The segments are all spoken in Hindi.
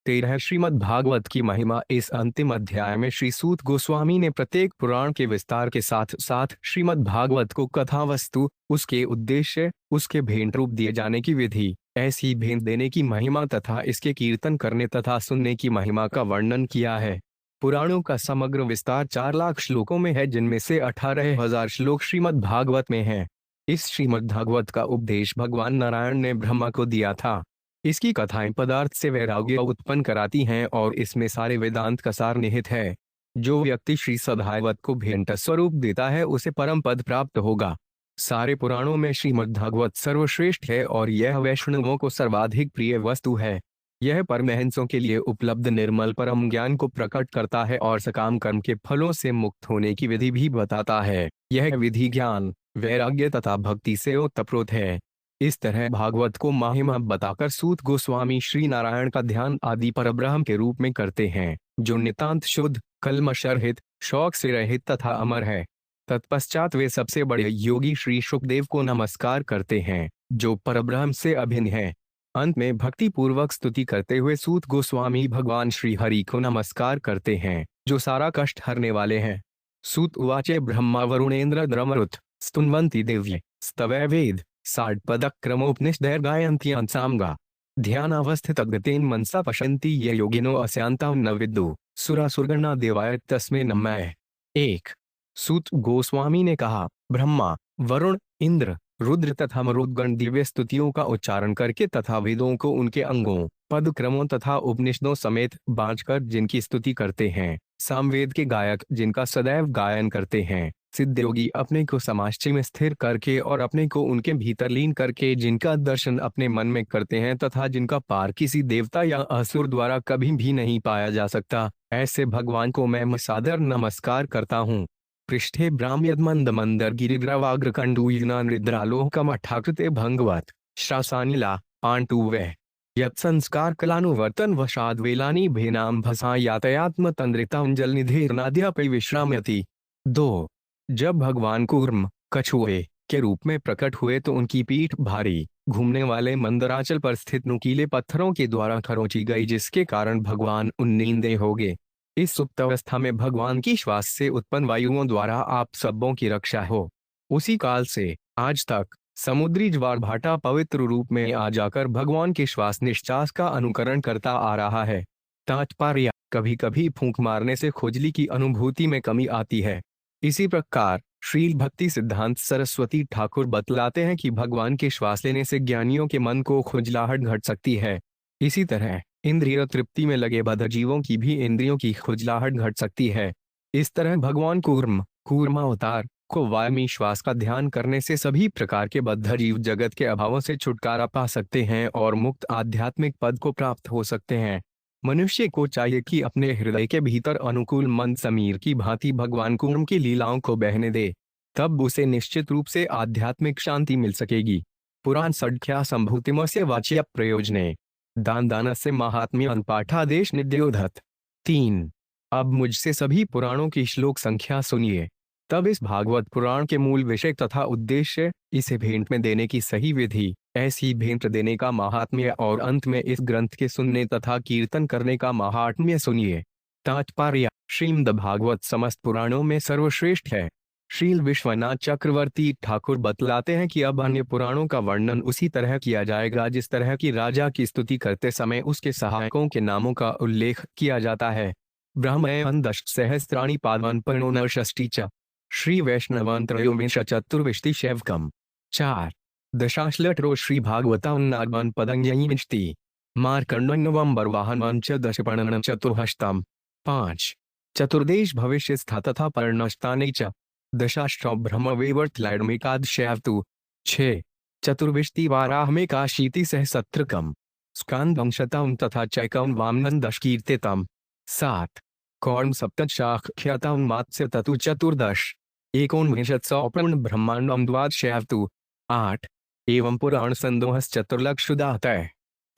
13 श्रीमद् भागवत की महिमा। इस अंतिम अध्याय में श्री सूत गोस्वामी ने प्रत्येक पुराण के विस्तार के साथ साथ श्रीमद् भागवत को कथा वस्तु, उसके उद्देश्य, उसके भेंट रूप दिए जाने की विधि, ऐसी भेंट देने की महिमा तथा इसके कीर्तन करने तथा सुनने की महिमा का वर्णन किया है। पुराणों का समग्र विस्तार 4 लाख श्लोकों में है, जिनमें से 18,000 श्लोक श्रीमद् भागवत में हैं। इस श्रीमद् भागवत का उपदेश भगवान नारायण ने ब्रह्मा को दिया था। इसकी कथाएं पदार्थ से वैराग्य उत्पन्न कराती हैं और इसमें सारे वेदांत का सार निहित है। जो व्यक्ति श्री सद्भागवत को भेंट स्वरूप देता है उसे परम पद प्राप्त होगा। सारे पुराणों में श्रीमद् भागवत सर्वश्रेष्ठ है और यह वैष्णवों को सर्वाधिक प्रिय वस्तु है। यह परमहंसों के लिए उपलब्ध निर्मल परम ज्ञान को प्रकट करता है और सकाम कर्म के फलों से मुक्त होने की विधि भी बताता है। यह विधि ज्ञान, वैराग्य तथा भक्ति से ओतप्रोत है। इस तरह भागवत को महिमा बताकर सूत गोस्वामी श्री नारायण का ध्यान आदि परब्रह्म के रूप में करते हैं, जो नितांत शुद्ध, कल्मषरहित, शौक से रहित तथा अमर है। तत्पश्चात वे सबसे बड़े योगी श्री शुकदेव को नमस्कार करते हैं, जो परब्रह्म से अभिन्न है। अंत में भक्ति पूर्वक स्तुति करते हुए सूत गोस्वामी भगवान श्री हरि को नमस्कार करते हैं, जो सारा कष्ट हरने वाले हैं। सूत उवाचे ब्रह्मा वरुणेन्द्र द्रमरुत स्तुन्वन्ति दिव्य स्तवै वेद साड्पदक्रमोपनिषदैर्गायन्त्यं सामगा ध्यानावस्थितगतेन मनसा पश्यन्ति ये योगिनो अस्यांतं न विद्दु सुरासुरगणा देवाय तस्मै नमः। 1। सूत गोस्वामी ने कहा, ब्रह्मा, वरुण, इंद्र, रुद्र तथा मरुद्गण दिव्य स्तुतियों का उच्चारण करके तथा वेदों को उनके अंगों, पद क्रमों तथा उपनिषदों समेत बांचकर जिनकी स्तुति करते हैं, सामवेद के गायक जिनका सदैव गायन करते हैं, सिद्धयोगी अपने को समाश्चर्य में स्थिर करके और अपने को उनके भीतर लीन करके जिनका दर्शन अपने मन में करते हैं तथा जिनका पार किसी देवता या असुर द्वारा कभी भी नहीं पाया जा सकता, ऐसे भगवान को मैं सादर नमस्कार करता हूँ। पृष्ठे ब्राह्म्यद्मंद मंदर गिरिग्रवाग्र कंडूयना निद्रालोकमठाकृते भंगवत श्रासानीला पांटुवे यत् संस्कार कलानुवर्तन वशाद्वेलानी भेनाम भसा यातयात्म तंद्रितां जल निधेर्नाद्यापि विश्राम्यति। 2। जब भगवान कूर्म, कछुए के रूप में प्रकट हुए तो उनकी पीठ भारी, घूमने वाले मंदराचल पर स्थित नुकीले पत्थरों के द्वारा खरोंची गई, जिसके कारण भगवान उन्नींदे हो गए। इस सुप्त अवस्था में भगवान की श्वास से उत्पन्न वायुओं द्वारा आप सबों की रक्षा हो। उसी काल से आज तक समुद्री ज्वार भाटा पवित्र रूप में आ जाकर भगवान के श्वास निश्वास का अनुकरण करता आ रहा है। तात्पर्य, कभी कभी फूंक मारने से खुजली की अनुभूति में कमी आती है। इसी प्रकार श्रील भक्ति सिद्धांत सरस्वती ठाकुर बतलाते हैं कि भगवान के श्वास लेने से ज्ञानियों के मन को खुजलाहट घट सकती है। इसी तरह इंद्रिय तृप्ति में लगे बद्ध जीवों की भी इंद्रियों की खुजलाहट घट सकती है। इस तरह भगवान कूर्मावतार को वायमी श्वास का ध्यान करने से सभी प्रकार के बद्ध जीव जगत के अभावों से छुटकारा पा सकते हैं और मुक्त आध्यात्मिक पद को प्राप्त हो सकते हैं। मनुष्य को चाहिए कि अपने हृदय के भीतर अनुकूल मंद समीर की भांति भगवान कूर्म की लीलाओं को बहने दे, तब उसे निश्चित रूप से आध्यात्मिक शांति मिल सकेगी। पुराण सड्ख्या संभूतिमस्य वाच्य प्रयोजने दान दानस्य महात्म्य पाठादेश निद्योधत। 3। अब मुझसे सभी पुराणों की श्लोक संख्या सुनिए, तब इस भागवत पुराण के मूल विषय तथा उद्देश्य, इसे भेंट में देने की सही विधि, ऐसी भेंट देने का महात्म्य और अंत में इस ग्रंथ के सुनने तथा कीर्तन करने का महात्म्य सुनिए। तात्पर्य, श्रीमद् भागवत समस्त पुराणों में सर्वश्रेष्ठ है। श्रील विश्वनाथ चक्रवर्ती ठाकुर बतलाते हैं कि अब अन्य पुराणों का वर्णन उसी तरह किया जाएगा जिस तरह की राजा की स्तुति करते समय उसके सहायकों के नामों का उल्लेख किया जाता है। ब्रह्मण 10 सहस्राणि पादवान पर्णोनषष्टि च श्री वैष्णवान् त्रयोविंश चतुर्विंशति शैवकम्। 4। दशाश्लटरो श्री भागवतान्नागवान् पदञ्जयिंशति मार्कण्डन्नवम्बर वाहनवान् च दशपर्णनं चतुर्हस्तम्। 5। चतुर्देश भविष्यस्था तथा पर्णस्तानि च दशाष्टौ ब्रह्मवैवर्तलैडमेकादशैवतु। 6। चतुर्विंशति वाराहमेकाशीति सहस्त्रकम् स्कान्दं शतं तथा चैकं वामनं 10 कीर्तितम्। 7। कौर्म सप्तशाख्यातं मात्स्य ततु 14 एकोनविंशत्सौ प्रण ब्रह्मांडं 12 8। एवं पुराण संदोहश्चतुर्लक्षुदातः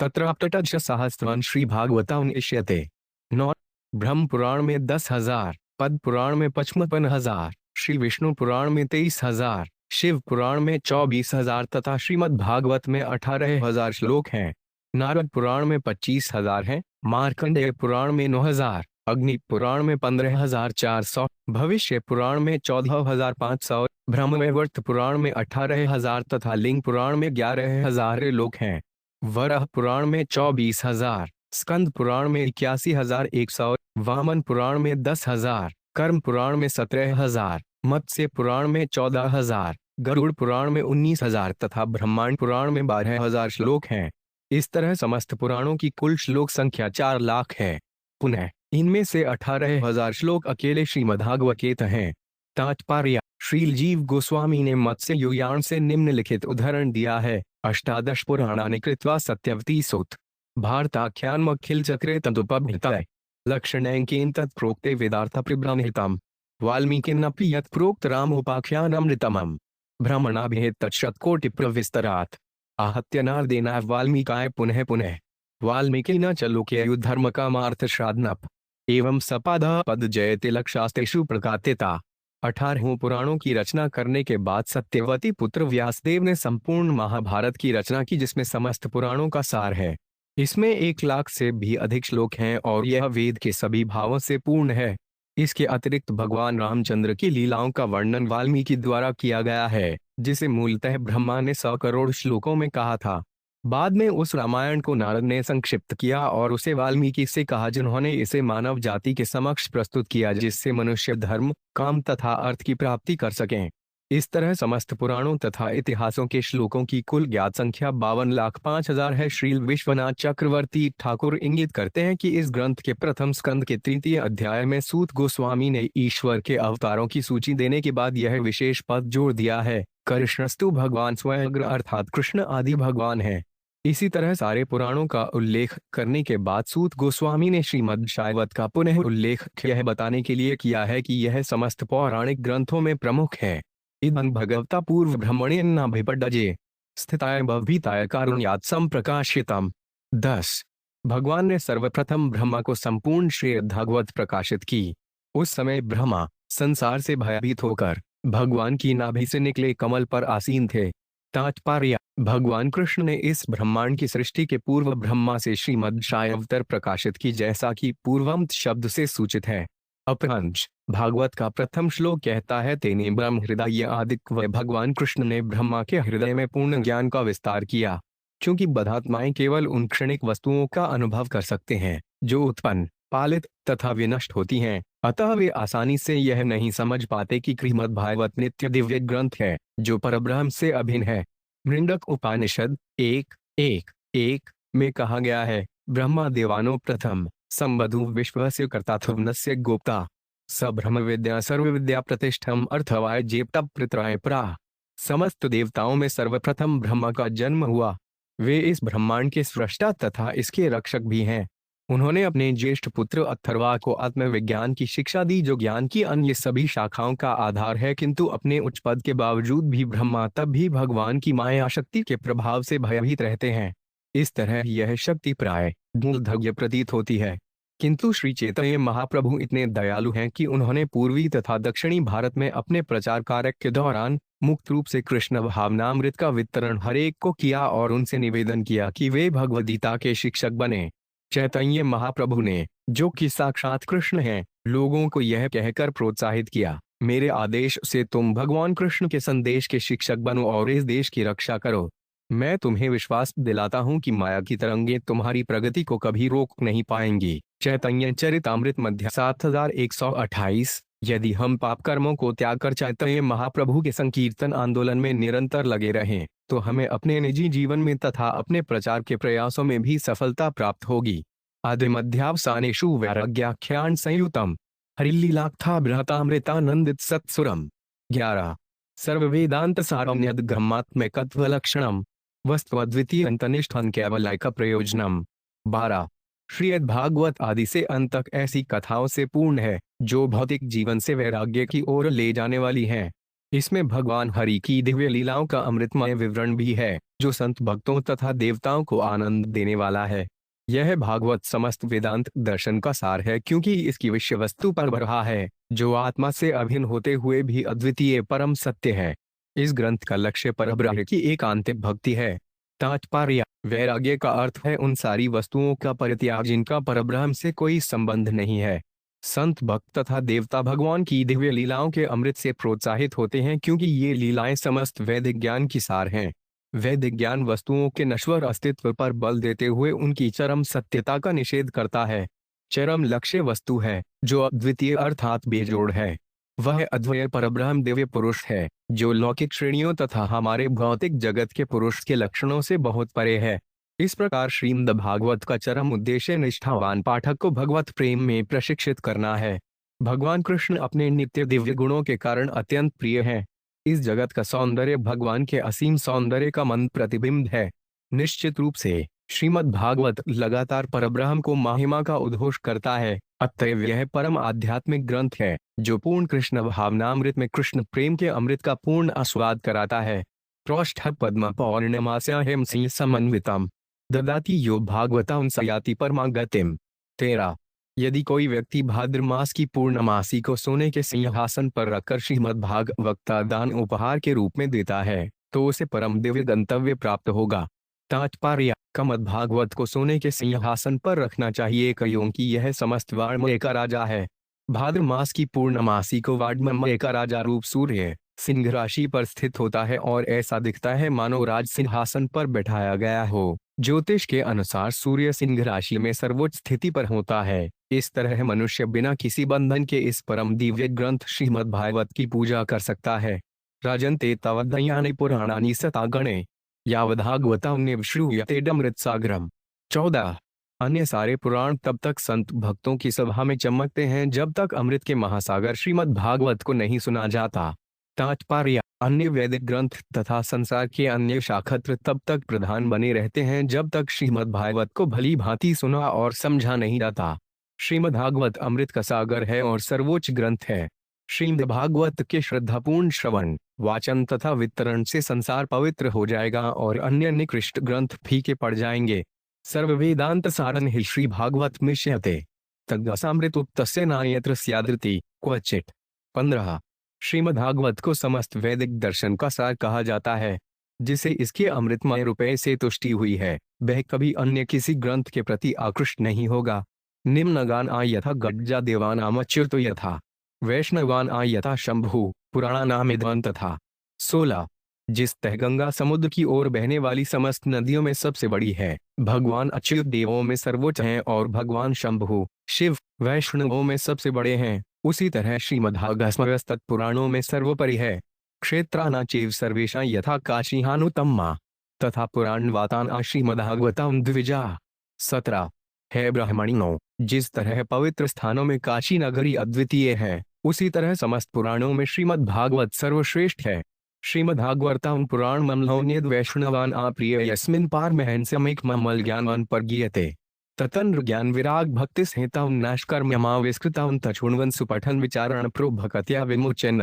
तत्राप्तटज सहस्रान् श्री भागवतान् इष्यते। 9। ब्रह्म पुराण में 10,000, पद पुराण में 55,000, श्री विष्णु पुराण में 23,000, शिव पुराण में 24,000 तथा श्रीमद् भागवत में 18,000 श्लोक हैं। नारद पुराण में 25,000 हैं, मार्कंडेय पुराण में 9,000, अग्नि पुराण में 15,400, भविष्य पुराण में 14,500, ब्रह्मवैवर्त पुराण में 18,000 तथा लिंग पुराण में 11,000 लोक हैं। वराह पुराण में 24,000, स्कंद पुराण में 81,100, वामन पुराण में 10,000, कर्म पुराण में 17,000, मत्स्य पुराण में 14,000, गरुड़ पुराण में 19,000 तथा ब्रह्मांड पुराण में 12,000 श्लोक हैं। इस तरह समस्त पुराणों की कुल श्लोक संख्या 4 लाख है। पुनः इनमें से 18,000 श्लोक अकेले श्रीमद्भागवत हैं। तात्पर्य: श्रील जीव गोस्वामी ने मत्स्य युयान से निम्नलिखित उदाहरण दिया है। अष्टादश पुराणानि कृत्वा सत्यवती सुत भारताख्यानमखिल चक्रे तदुपभृतय लक्षणैकेन तत्प्रोक्ते वेदार्थ प्रब्रह्महितम् वाल्मीकिनपि यत् प्रोक्त रामोपाख्यानमृतमम् भ्रमणाभिहित तत्शतकोटि प्रविस्तरात् आहत्य नारदेन वाल्मीकाय पुनः पुनः वाल्मीकिना च लोकयुद्धर्म कामार्थ श्राद्धनप एवं सपादः पद जयते लक्षास्तेषु प्रकातिता। 18 पुराणों की रचना करने के बाद सत्यवती पुत्र व्यासदेव ने संपूर्ण महाभारत की रचना की, जिसमें समस्त पुराणों का सार है। इसमें 1 लाख से भी अधिक श्लोक हैं और यह वेद के सभी भावों से पूर्ण है। इसके अतिरिक्त भगवान रामचंद्र की लीलाओं का वर्णन वाल्मीकि द्वारा किया गया है, जिसे मूलतः ब्रह्मा ने 100 करोड़ श्लोकों में कहा था। बाद में उस रामायण को नारद ने संक्षिप्त किया और उसे वाल्मीकि से कहा, जिन्होंने इसे मानव जाति के समक्ष प्रस्तुत किया, जिससे मनुष्य धर्म, काम तथा अर्थ की प्राप्ति कर सकें। इस तरह समस्त पुराणों तथा इतिहासों के श्लोकों की कुल ज्ञात संख्या 52,05,000 है। श्री विश्वनाथ चक्रवर्ती ठाकुर इंगित करते हैं कि इस ग्रंथ के प्रथम स्कंद के 3 अध्याय में सूत गोस्वामी ने ईश्वर के अवतारों की सूची देने के बाद यह विशेष पद जोड़ दिया है, कृष्णस्तु भगवान स्वयं अर्थात कृष्ण आदि भगवान है। इसी तरह सारे पुराणों का उल्लेख करने के बाद सूत गोस्वामी ने श्रीमद्भागवत का पुनः उल्लेख यह बताने के लिए किया है कि यह समस्त पौराणिक ग्रंथों में प्रमुख है। इदं भगवता पूर्व ब्रह्मण्येनाभिपड्डजे स्थिताय भवभीताय कारुण्यात् संप्रकाशितम्। 10 भगवान ने सर्वप्रथम ब्रह्मा को संपूर्ण श्रीमद्भागवत प्रकाशित की। उस समय ब्रह्मा संसार से भयभीत होकर भगवान की नाभि से निकले कमल पर आसीन थे। तात्पर्य: भगवान कृष्ण ने इस ब्रह्मांड की सृष्टि के पूर्व ब्रह्मा से श्रीमद्भागवत प्रकाशित की, जैसा कि पूर्वम शब्द से सूचित है। अपरंच भागवत का प्रथम श्लोक कहता है, तेने ब्रह्म हृदय आदिक व भगवान कृष्ण ने ब्रह्मा के हृदय में पूर्ण ज्ञान का विस्तार किया। क्योंकि बद्धात्माएं केवल उन क्षणिक वस्तुओं का अनुभव कर सकते हैं जो उत्पन्न, पालित तथा विनष्ट होती हैं, अतः वे आसानी से यह नहीं समझ पाते कि श्रीमद्भागवत नित्य दिव्य ग्रंथ है जो परब्रह्म से अभिन्न है। मृण्डक उपनिषद 1:1:1 में कहा गया है, ब्रह्मा देवानो प्रथम संबधु विश्वस्य कर्ताथुवनस्य गोप्ता स ब्रह्म विद्या सर्व विद्या प्रतिष्ठम अर्थवाय जेप्त पितराय प्राह। समस्त देवताओं में सर्वप्रथम ब्रह्मा का जन्म हुआ। वे इस ब्रह्मांड के सृष्टा तथा इसके रक्षक भी हैं। उन्होंने अपने ज्येष्ठ पुत्र अथर्वा को आत्मविज्ञान की शिक्षा दी, जो ज्ञान की अन्य सभी शाखाओं का आधार है, किंतु अपने उच्च पद के बावजूद भी ब्रह्मा तब भी भगवान की माया शक्ति के प्रभाव से भयभीत रहते हैं। इस तरह यह शक्ति प्राय मूलधर्य प्रतीत होती है, किंतु श्री चैतन्य महाप्रभु इतने दयालु हैं कि उन्होंने पूर्वी तथा दक्षिणी भारत में अपने प्रचार कार्य के दौरान मुक्त रूप से कृष्ण भावनामृत का वितरण हर एक को किया और उनसे निवेदन किया कि वे भगवद्गीता के शिक्षक बने। चैतन्य महाप्रभु ने, जो कि साक्षात कृष्ण हैं, लोगों को यह कहकर प्रोत्साहित किया, मेरे आदेश से तुम भगवान कृष्ण के संदेश के शिक्षक बनो और इस देश की रक्षा करो। मैं तुम्हें विश्वास दिलाता हूं कि माया की तरंगें तुम्हारी प्रगति को कभी रोक नहीं पाएंगी। चैतन्य चरितामृत मध्य 7128। यदि हम पाप कर्मों को त्याग कर चैतन्य महाप्रभु के संकीर्तन आंदोलन में निरंतर लगे रहें, तो हमें अपने निजी जीवन में तथा अपने प्रचार के प्रयासों में भी सफलता प्राप्त होगी। आदिमध्यावसानेषु वैराग्याख्यान संयुतम हरिलीलाक्था बृहतामृतानंदित सत्सुरम। 11 सर्ववेदांत सारम्यद ब्रह्मात्मकत्व लक्षणम वस्त्वद्वितीय अंतनिष्ठन केवलैक प्रयोजनम। 12 श्रीमद्भागवत आदि से अंत तक ऐसी कथाओं से पूर्ण है जो भौतिक जीवन से वैराग्य की ओर ले जाने वाली हैं। इसमें भगवान हरि की दिव्य लीलाओं का अमृतमय विवरण भी है, जो संत भक्तों तथा देवताओं को आनंद देने वाला है। यह भागवत समस्त वेदांत दर्शन का सार है, क्योंकि इसकी विषय वस्तु पर बरहा है, जो आत्मा से अभिन्न होते हुए भी अद्वितीय परम सत्य है। इस ग्रंथ का लक्ष्य परब्रह्म की एकांतिक भक्ति है। तात्पर्य: वैराग्य का अर्थ है उन सारी वस्तुओं का परित्याग जिनका परब्रह्म से कोई संबंध नहीं है। संत भक्त तथा देवता भगवान की दिव्य लीलाओं के अमृत से प्रोत्साहित होते हैं क्योंकि ये लीलाएं समस्त वैदिक ज्ञान की सार हैं। वैदिक ज्ञान वस्तुओं के नश्वर अस्तित्व पर बल देते हुए उनकी चरम सत्यता का निषेध करता है। चरम लक्ष्य वस्तु है जो अद्वितीय अर्थात बेजोड़ है। वह अद्वय परब्रह्म दिव्य पुरुष है जो लौकिक श्रेणियों तथा हमारे भौतिक जगत के पुरुष के लक्षणों से बहुत परे है। इस प्रकार श्रीमद् भागवत का चरम उद्देश्य निष्ठावान पाठक को भगवत प्रेम में प्रशिक्षित करना है। भगवान कृष्ण अपने नित्य दिव्य गुणों के कारण अत्यंत प्रिय हैं। इस जगत का सौंदर्य भगवान के असीम सौंदर्य का मंद प्रतिबिंब है। निश्चित रूप से श्रीमद् भागवत लगातार परब्रह्म को महिमा का उद्घोष करता है। अतएव यह परम आध्यात्मिक ग्रंथ है जो पूर्ण कृष्ण भावनामृत में कृष्ण प्रेम के अमृत का पूर्ण आस्वाद कराता है। पृष्ठ पद्म पौर्णमास्यां सिंह समन्वितम ददाति यो भागवतां सयाति परमागतिम। 13। यदि कोई व्यक्ति भाद्र मास की पूर्णमासी को सोने के सिंहासन पर रखकर श्रीमद् भागवत का दान उपहार के रूप में देता है तो उसे परम दिव्य गंतव्य प्राप्त होगा। तात्पर्य: भागवत को सोने के सिंहासन पर रखना चाहिए क्योंकि यह समस्त वाङ्मय का राजा है। भाद्र मास की पूर्णमासी को वाङ्मय का राजा रूप सूर्य सिंह राशि पर स्थित होता है और ऐसा दिखता है मानो राज सिंहासन पर बैठाया गया हो। ज्योतिष के अनुसार सूर्य सिंह राशि में सर्वोच्च स्थिति पर होता है। इस तरह मनुष्य बिना किसी बंधन के इस परम दिव्य ग्रंथ श्रीमद् भागवत की पूजा कर सकता है। राजन्ते तावदयानि पुराणानि सतागणे यावद्भागवतं श्रूयतेऽमृत सागरम। 14। अन्य सारे पुराण तब तक संत भक्तों की सभा में चमकते हैं जब तक अमृत के महासागर श्रीमद् भागवत को नहीं सुना जाता। तात्पर्य: अन्य वैदिक ग्रंथ तथा संसार के अन्य शाखत्र तब तक प्रधान बने रहते हैं जब तक श्रीमद् भागवत को भली भांति सुना और समझा नहीं जाता। श्रीमद् भागवत अमृत का सागर है और सर्वोच्च ग्रंथ है। श्रीमद् भागवत के श्रद्धापूर्ण श्रवण, वाचन तथा वितरण से संसार पवित्र हो जाएगा और अन्य निकृष्ट ग्रंथ फीके पड़ जाएंगे। सर्व वेदांत सारन हि श्री भागवत मिष्यते तद्रसामृतोक्तस्य नान्यत्र स्यादृति क्वचित्। 15। श्रीमद् भागवत को समस्त वैदिक दर्शन का सार कहा जाता है। जिसे इसके अमृतमय रुपये से तुष्टि हुई है वह कभी अन्य किसी ग्रंथ के प्रति आकृष्ट नहीं होगा। निम्नगान आ यथा गड्जा देवानामच्युतो यथा वैष्णवान आ यथा शंभु पुराणानामिदं तथा। 16। जिस तह गंगा समुद्र की ओर बहने वाली समस्त नदियों में सबसे बड़ी है, भगवान अच्युत देवों में सर्वोच्च हैं और भगवान शंभु शिव वैष्णवों में सबसे बड़े हैं, उसी तरह श्रीमद्भागवत पुराणों में सर्वोपरि है। क्षेत्राणाचैव सर्वेषां यथा काशीहानुतम्मा तथा पुराणवातान श्रीमद्भागवतं द्विजा। 17। हे ब्राह्मणों, जिस तरह पवित्र स्थानों में काशी नगरी अद्वितीय है उसी तरह समस्त पुराणों में श्रीमद् भागवत सर्वश्रेष्ठ है। श्रीमद् भागवतं पुराण ममलोन्यद वैष्णवान प्रिय यस्मिन् पारमहंस्यमेक ममल ज्ञानवान परगीयते ततन्र ज्ञान विराग भक्ति संहितां नाशकर्म्यमा विस्कृतां तच्छृण्वन् सुपठन् विचारण प्रोभकत्या विमुच्यन्।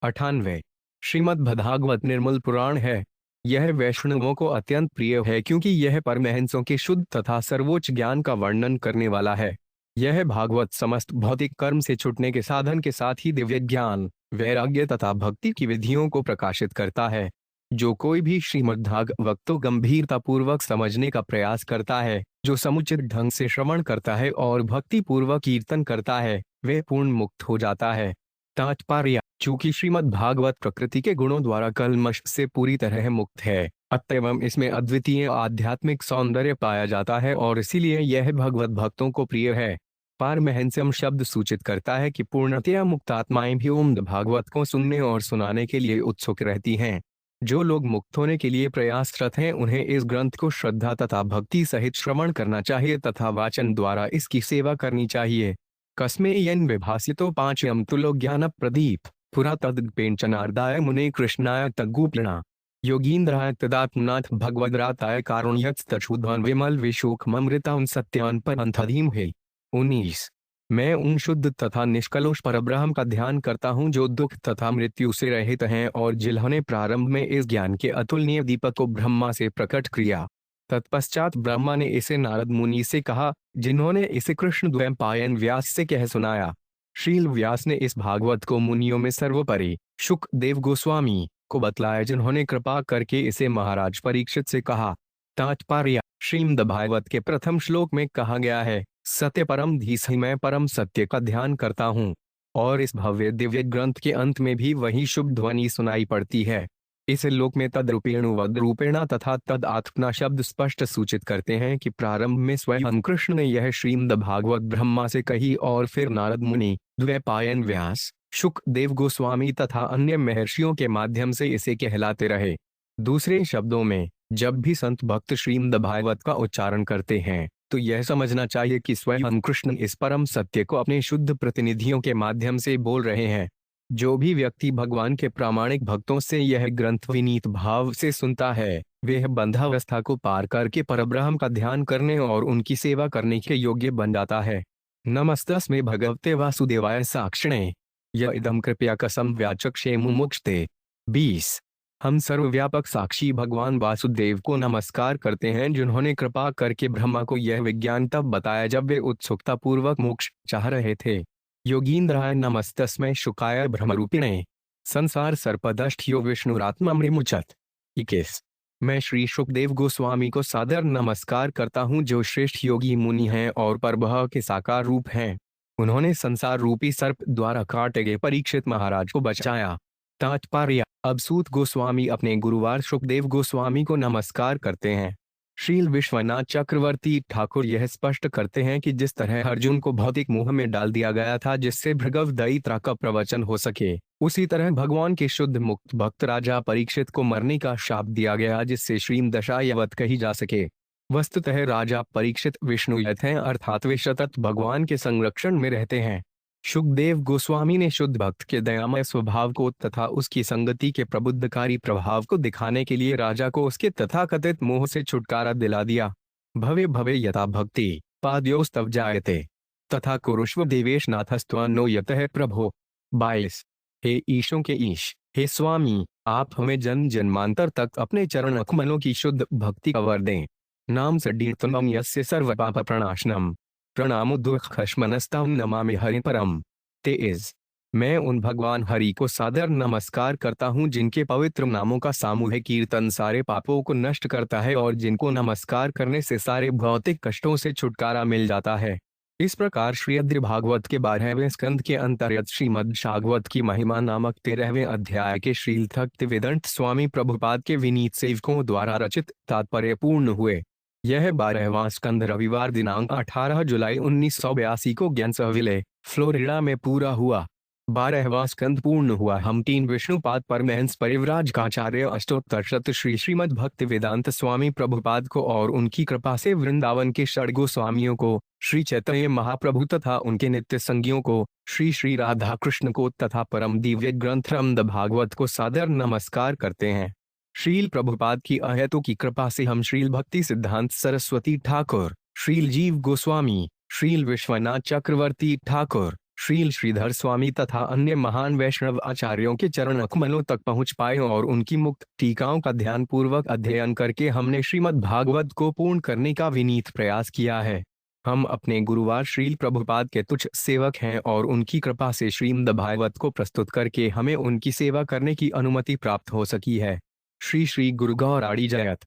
98। श्रीमद् भागवत निर्मल पुराण है। यह वैष्णवों को अत्यंत प्रिय है क्योंकि यह परमहंसों के शुद्ध तथा सर्वोच्च ज्ञान का वर्णन करने वाला है। यह भागवत समस्त भौतिक कर्म से छूटने के साधन के साथ ही दिव्य ज्ञान, वैराग्य तथा भक्ति की विधियों को प्रकाशित करता है। जो कोई भी श्रीमद् भागवत को गंभीरता पूर्वक समझने का प्रयास करता है, जो समुचित ढंग से श्रवण करता है और भक्ति पूर्वक कीर्तन करता है, वह पूर्ण मुक्त हो जाता है। तात्पर्य: चूंकि श्रीमद् भागवत प्रकृति के गुणों द्वारा कल्मश से पूरी तरह मुक्त है, अतएव इसमें अद्वितीय आध्यात्मिक सौंदर्य पाया जाता है और इसीलिए यह भगवत भक्तों को प्रिय है। पारमहंस्यम शब्द सूचित करता है कि पूर्णतया मुक्त आत्माएं भी ओम भागवत को सुनने और सुनाने के लिए उत्सुक रहती हैं। जो लोग मुक्त होने के लिए प्रयासरत हैं उन्हें इस ग्रंथ को श्रद्धा तथा भक्ति सहित श्रवण करना चाहिए तथा वाचन द्वारा इसकी सेवा करनी चाहिए। कस्मेयन विभासितो 5 तुलो ज्ञान प्रदीप पुरा तद्पेंचनार्दाय मुने कृष्णाय तद्गुप्लना योगींद्राय तदात्मनाथ भगवद्राताय कारुण्यस्तच्छुद्धान विमल विशोकमृतान सत्यान परंथधीम है। 19। मैं उन शुद्ध तथा निष्कलुष परब्रह्म का ध्यान करता हूँ जो दुख तथा मृत्यु से रहित हैं और जिन्होंने प्रारंभ में इस ज्ञान के अतुलनीय दीपक को ब्रह्मा से प्रकट किया। तत्पश्चात ब्रह्मा ने इसे नारद मुनि से कहा, जिन्होंने इसे कृष्ण द्वैपायन व्यास से कह सुनाया। शील व्यास ने इस भागवत को मुनियों में सर्वोपरि शुक देव गोस्वामी को बतलाया, जिन्होंने कृपा करके इसे महाराज परीक्षित से कहा। तात्पर्य: श्रीमद् भागवत के प्रथम श्लोक में कहा गया है, सत्य परम धीसी, मैं परम सत्य का ध्यान करता हूँ। और इस भव्य दिव्य ग्रंथ के अंत में भी वही शुभ ध्वनि सुनाई पड़ती है। इस लोक में तद रूपेण वद रूपेणा तथा तद आत्मना शब्द स्पष्ट सूचित करते हैं कि प्रारंभ में स्वयं कृष्ण ने यह श्रीमद् भागवत ब्रह्मा से कही और फिर नारद मुनि, द्वैपायन व्यास, शुक देव गोस्वामी तथा अन्य महर्षियों के माध्यम से इसे कहलाते रहे। दूसरे शब्दों में, जब भी संत भक्त श्रीमद् भागवत का उच्चारण करते हैं तो यह समझना चाहिए कि स्वयं कृष्ण इस परम सत्य को अपने शुद्ध प्रतिनिधियों के माध्यम से बोल रहे हैं। जो भी व्यक्ति भगवान के प्रामाणिक भक्तों से यह ग्रंथ विनीत भाव से सुनता है, वह बंधावस्था को पार करके परब्रह्म का ध्यान करने और उनकी सेवा करने के योग्य बन जाता है। नमस्तस्मै भगवते वासुदेवाय साक्षिणे य इदं कृपया कसम व्याचक्षे मुमुक्षते। 20। हम सर्वव्यापक साक्षी भगवान वासुदेव को नमस्कार करते हैं, जिन्होंने कृपा करके ब्रह्मा को यह विज्ञान तब बताया जब वे उत्सुकता पूर्वक मोक्ष चाह रहे थे। योगींद्राय नमस्तस्मै शुकाय ब्रह्मरूपिणे संसार सर्पदष्टयो विष्णुरात्ममृमुचत। 21। मैं श्री शुकदेव गोस्वामी को सादर नमस्कार करता हूँ, जो श्रेष्ठ योगी मुनि हैं और परब्रह्म के साकार रूप हैं। उन्होंने संसार रूपी सर्प द्वारा काटे गए परीक्षित महाराज को बचाया। तात्पर्य: अब सूत गोस्वामी अपने गुरुवार शुकदेव गोस्वामी को नमस्कार करते हैं। श्रील विश्वनाथ चक्रवर्ती ठाकुर यह स्पष्ट करते हैं कि जिस तरह अर्जुन को भौतिक मोह में डाल दिया गया था जिससे भृगव दयित्रा का प्रवचन हो सके, उसी तरह भगवान के शुद्ध मुक्त भक्त राजा परीक्षित को मरने का शाप दिया गया जिससे श्रीम दशा यवत कही जा सके। वस्तुतः राजा परीक्षित विष्णुयत हैं, अर्थात वे सतत भगवान के संरक्षण में रहते हैं। शुकदेव गोस्वामी ने शुद्ध भक्त के दयामय स्वभाव को तथा उसकी संगति के प्रबुद्धकारी प्रभाव को दिखाने के लिए राजा को उसके तथाकथित मोह से छुटकारा दिला दिया। भवे भवे यथा भक्ति पाद्योस्तव जायते तथा कुरुष्व देवेश नाथस्त्वनो यतः प्रभो। 22। हे ईशों के ईश, हे स्वामी, आप हमें जन्म जन्मांतर तक अपने चरण कमलों की शुद्ध भक्ति का वर दें। नाम सडीर्तनम यस्य सर्व पाप प्रणाशनम प्रणामो दुःखशमनस्तां नमामि हरि परम। 23। मैं उन भगवान हरि को सादर नमस्कार करता हूँ जिनके पवित्र नामों का सामूहिक कीर्तन सारे पापों को नष्ट करता है और जिनको नमस्कार करने से सारे भौतिक कष्टों से छुटकारा मिल जाता है। इस प्रकार श्रीमद् भागवत के 12वें स्कंद के अंतर्गत श्रीमद् भागवत की महिमा नामक 13वें अध्याय के श्रील भक्तिवेदांत स्वामी प्रभुपाद के विनीत सेवकों द्वारा रचित तात्पर्य पूर्ण हुए। यह 12वां स्कंद रविवार दिनांक 18 जुलाई 1982 को ज्ञानसविले, फ्लोरिडा में पूरा हुआ। 12वां स्कंद पूर्ण हुआ। हम 3 विष्णुपाद परमहंस परिव्राजकाचार्य अष्टोत्तर शत श्री श्रीमद् भक्ति वेदांत स्वामी प्रभुपाद को और उनकी कृपा से वृंदावन के षड गोस्वामियों को, श्री चैतन्य महाप्रभु तथा उनके नित्य संगियों को, श्री श्री राधा कृष्ण को तथा परम दिव्य ग्रंथ श्रीमद् भागवत को सादर नमस्कार करते हैं। श्रील प्रभुपाद की अहेतु की कृपा से हम श्रील भक्ति सिद्धांत सरस्वती ठाकुर, श्रील जीव गोस्वामी, श्रील विश्वनाथ चक्रवर्ती ठाकुर, श्रील श्रीधर स्वामी तथा अन्य महान वैष्णव आचार्यों के चरण कमलों तक पहुंच पाए और उनकी मुक्त टीकाओं का ध्यान पूर्वक अध्ययन करके हमने श्रीमद् भागवत को पूर्ण करने का विनीत प्रयास किया है। हम अपने गुरुवार श्रील प्रभुपाद के तुच्छ सेवक हैं और उनकी कृपा से श्रीमद् भागवत को प्रस्तुत करके हमें उनकी सेवा करने की अनुमति प्राप्त हो सकी है। श्री श्री गुरु गौराड़ी जयत।